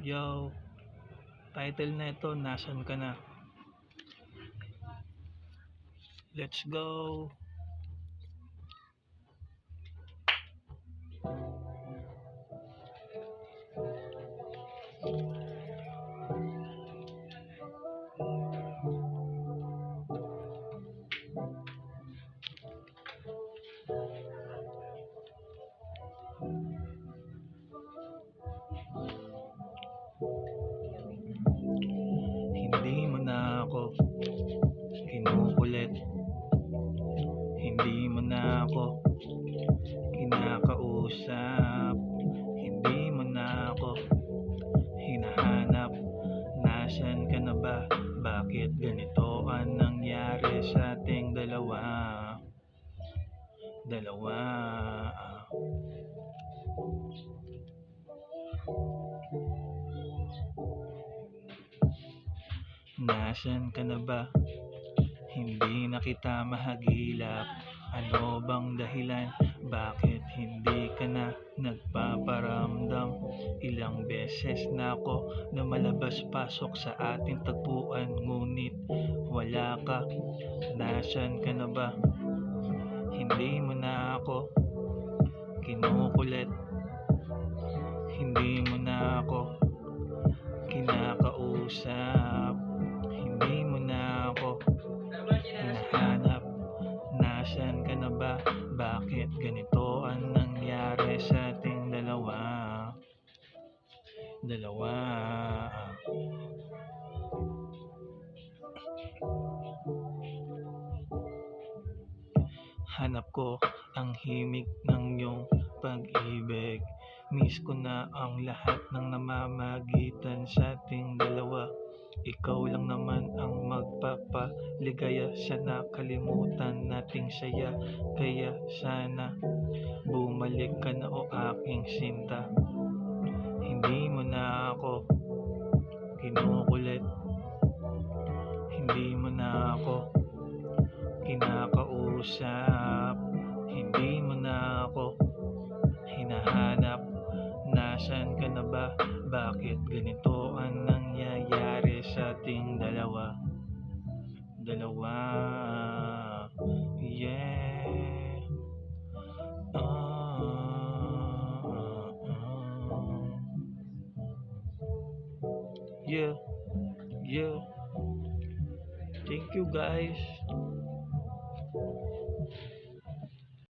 Yo, title na ito, Nasaan Ka Na? Let's go! Hindi mo na ako kinukulit, hindi mo na ako kinakausap, hindi mo na ako hinahanap. Nasaan ka na ba? Bakit ganito ang nangyari sa ating dalawa? Nasaan ka na ba? Hindi na kita mahagilap. Ano bang dahilan? Bakit hindi ka na nagpaparamdam? Ilang beses na ako na malabas-pasok sa ating tagpuan, ngunit wala ka. Nasaan ka na ba? Hindi mo na ako kinukulit, hindi mo na ako kinakausap, hindi mo na ako hinahanap. Nasaan ka na ba? Bakit ganito ang nangyari sa ating dalawa? Hanap ko ang himig ng iyong pag-ibig. Miss ko na ang lahat ng namamagitan sa ating dalawa. Ikaw lang naman ang magpapaligaya sa nakalimutan nating saya. Kaya sana bumalik ka na, o aking sinta. Hindi mo na ako kinukulit, hindi mo na ako kinakausap, hindi mo na ako hinahanap. Nasaan ka na ba? Bakit ganito ang nangyayari sa ating dalawa? Yeah. Yeah. Thank you guys.